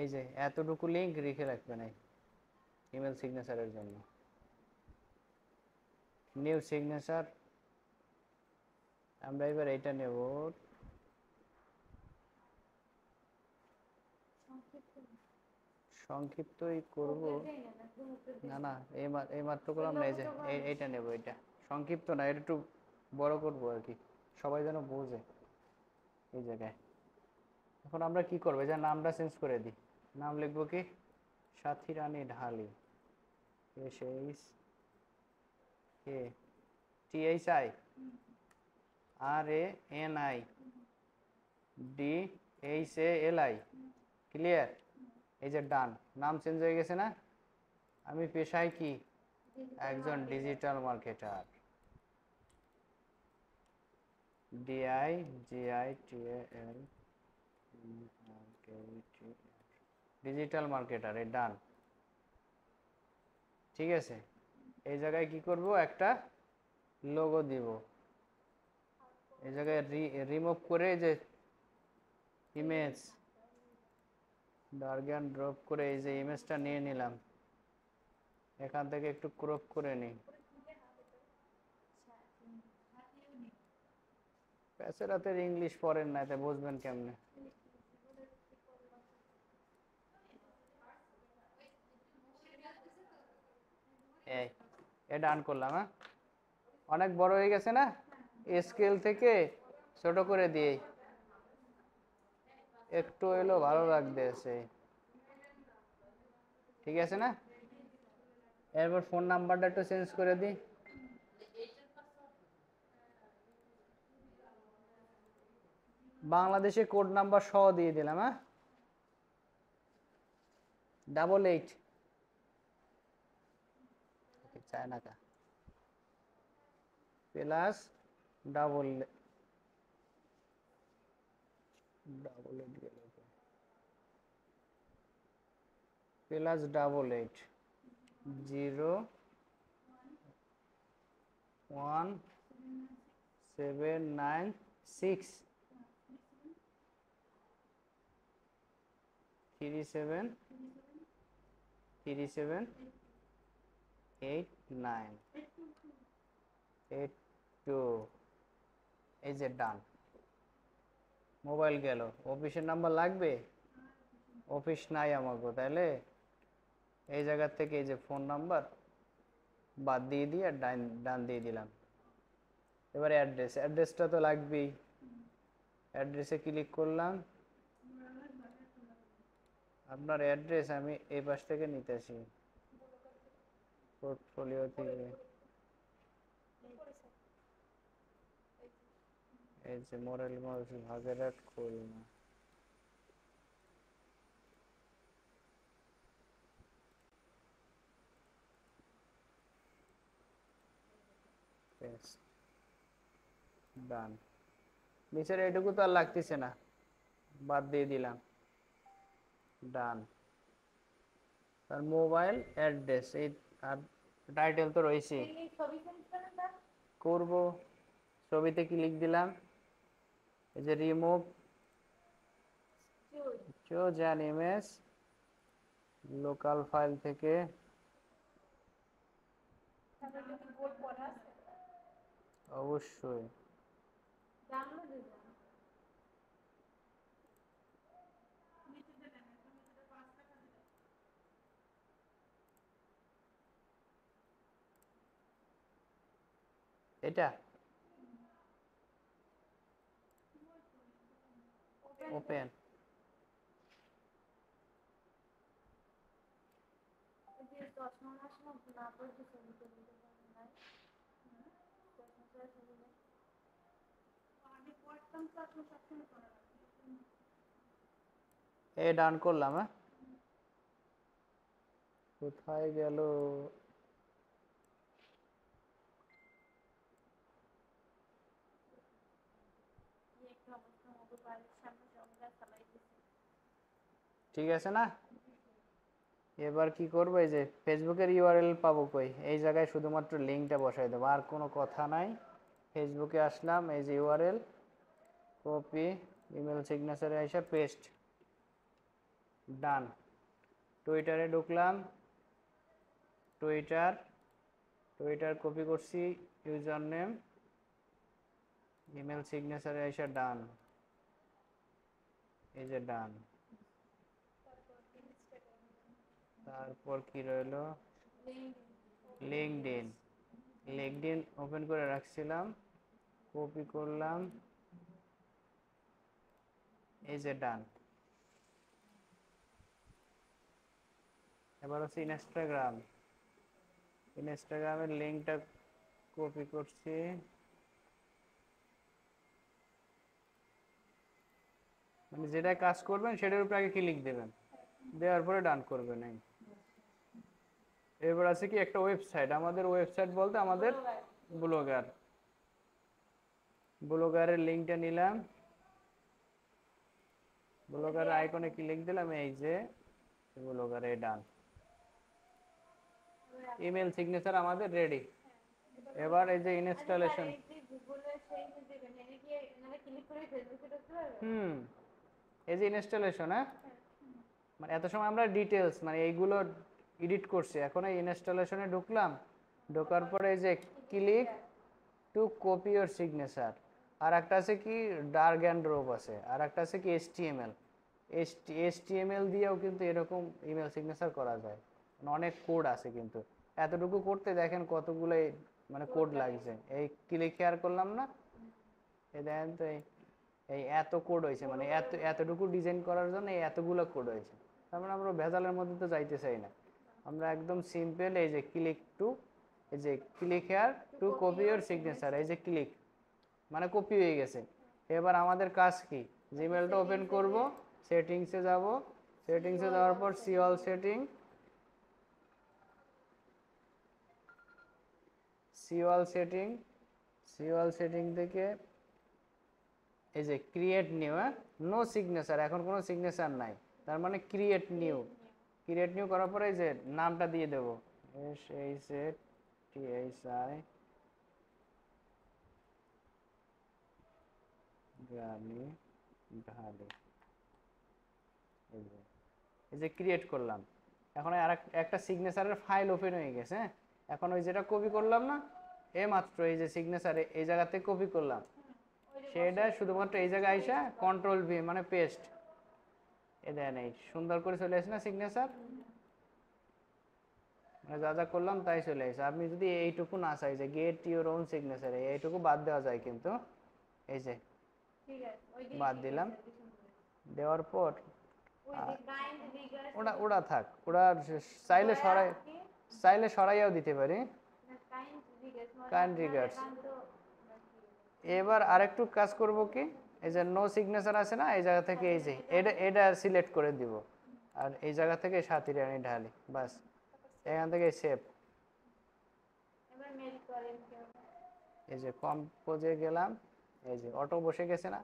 এই যে এতটুকু লিংক রেখে রাখবেন এই ইমেল সিগনেচারের জন্য। নিউ সিগনেচার, আমরা এবার এটা নেব, সংক্ষিপ্তই করব। না না, এই মাত্র করলাম না, এই যে এইটা নেব, এটা সংক্ষিপ্ত না, এটা একটু বড় করব আর কি, সবাই যেন বোঝে এই জায়গায়। এখন আমরা কি করবো, যে নামটা চেঞ্জ করে দিই, নাম লিখবো কি সাথী রানী ঢালি, SHATHI RANIDHALI, ক্লিয়ার? এই যে ডান, নাম চেঞ্জ হয়ে গেছে না? আমি পেশায় কি একজন digital marketer, DIGITAL, digital marketer, এই ডান। ঠিক আছে, এই জায়গায় কি করব, একটা লোগো দিব, এই জায়গায় রিমুভ করে যে ইমেজ ড্র্যাগ এন্ড ড্রপ করে এই যে ইমেজটা নিয়ে নিলাম, এখান থেকে একটু ক্রপ করে নিই। প্যাসেরাতের ইংলিশ পড়েন না, এতে বুঝবেন কেমনে? এই এটা ডান করলাম। হ্যাঁ, অনেক বড় হয়ে গেছে না, স্কেল থেকে ছোট করে দিই, একটু এলো ভালো লাগতেছে, ঠিক আছে না? এরপর ফোন নাম্বারটা একটু চেঞ্জ করে দিই, বাংলাদেশে কোড নাম্বার সহ দিয়ে দিলাম। হ্যাঁ, 88 চায়না কা প্লাস ডাবল 88 গেল, প্লাস 88 01796 37378982, এই যে ডান। মোবাইল গেল, অফিসের নাম্বার লাগবে, অফিস নাই আমাকে, তাহলে এই জায়গা থেকে এই যে ফোন নাম্বার বাদ দিয়ে দিয়ে আর ডান ডান দিয়ে দিলাম। এবার অ্যাড্রেসটা তো লাগবেই, অ্যাড্রেসে ক্লিক করলাম, আপনার অ্যাড্রেস আমি এই পাশ থেকে নিতেছি, পোর্টফোলিও থেকে, এই যে মোরেলগঞ্জ বাগেরহাট খুলনা, ডান। নিচের এইটুকু তো আর লাগতেছে না, বাদ দিয়ে দিলাম, ডান। তার মোবাইল অ্যাড্রেস এই, আর টাইটেল তো রয়েছে, করব, ছবিতে ক্লিক দিলাম, এই যে remove choose an image, local file থেকে, অবশ্যই এটা ওপেন, এই ডান করলাম। হ্যাঁ, কোথায় গেল, ঠিক আছে না? এবার কি করবো, এই যে ফেসবুকের ইউআরএল পাবো কই, এই জায়গায় শুধুমাত্র লিঙ্কটা বসাই দেবো, আর কোনো কথা নাই। ফেসবুকে আসলাম, এই যে ইউআরএল, কপি, ইমেল সিগনেচারে এসে পেস্ট, ডান। টুইটারে ঢুকলাম, টুইটার কপি করছি, ইউজার নেম, ইমেল সিগনেচারে এসে ডান, এই যে ডান। তারপর কি রইলো, লিঙ্কডইন। লিঙ্কডইন ওপেন করে রাখছিলাম, কপি করলাম, এই যে ডান। এবার হচ্ছে ইনস্টাগ্রামের লিঙ্কটা কপি করছি, মানে যেটা কাজ করবেন সেটার উপরে আগে ক্লিক দেবেন, দেওয়ার পরে ডান করবেন। এবার আছে কি একটা ওয়েবসাইট, আমাদের ওয়েবসাইট বলতে আমাদের ব্লগারের লিঙ্কটা নিলাম, ব্লগারের আইকনে ক্লিক দিলাম, এই যে ব্লগারে ডান। ইমেল সিগনেচার আমাদের রেডি। এবার এই যে ইনস্টলেশন, এই যে ইনস্টলেশন, হ্যাঁ মানে এত সময় আমরা ডিটেলস মানে এইগুলো এডিট করছি, এখন এই ইনস্টলেশনে ঢুকলাম, ঢোকার পরে এই যে click to copy your signature, আর একটা আছে কি ডার্ক অ্যান্ড ড্রপ আছে, আর একটা আছে কি এইচটিএমএল দিয়েও কিন্তু এরকম ইমেল সিগনেচার করা যায়, মানে অনেক কোড আছে কিন্তু এতটুকু করতে দেখেন কতগুলো মানে কোড লাগছে। এই ক্লিক হেয়ার করলাম না, এই দেখেন তো এই এত কোড হয়েছে, মানে এতটুকু ডিজাইন করার জন্য এই এতগুলো কোড হয়েছে। তার মানে আমরা ভেজালের মধ্যে তো যাইতে চাই না, আমরা একদম সিম্পল এই যে click here two copy your signature, এই যে ক্লিক মানে কপি হয়ে গেছে। এবার আমাদের কাজ কি, জিমেলটা ওপেন করব, সেটিংসে যাব, সেটিংসে যাওয়ার পর সি অল সেটিং থেকে এই যে ক্রিয়েট নিউ, নো সিগনেচার, এখন কোনো সিগনেচার নাই, তার মানে ক্রিয়েট নিউ করার পরে এই যে নামটা দিয়ে দেব, SHTHI গালি ঢালি, এই যে ক্রিয়েট করলাম। এখন আর একটা সিগনেচারের ফাইল ওপেন হয়ে গেছে, হ্যাঁ এখন ওই যেটা কপি করলাম না, মাত্র এই যে সিগনেচারে এই জায়গাতে কপি করলাম, সেটা শুধুমাত্র এই জায়গায় আইসা কন্ট্রোল ভি মানে পেস্ট, এ দেন এই সুন্দর করে চলে আসে না সিগনেচার, মানে যা যা করলাম তাই চলে আসে। আপনি যদি এইটুকু না চাই যে গেট ইউর ওন সিগনেচার, এইটুকু বাদ দেওয়া যায় কিন্তু, এই যে বাদ দিলাম, দেওয়ার পর ওটা থাক, ওটা চাইলে সরাইয়াও দিতে পারি, কাইন্ড রিগার্ডস। এবার আরেকটু কাজ করব কি, এই যে নো সিগনেচার আছে না, এই জায়গা থেকে এই যে এটা সিলেক্ট করে দিব, আর এই জায়গা থেকে সাথী রানী ঢালি, বাস এখান থেকে সেভ। এই যে কম্পোজে গেলাম, এই যে অটো বসে গেছে না,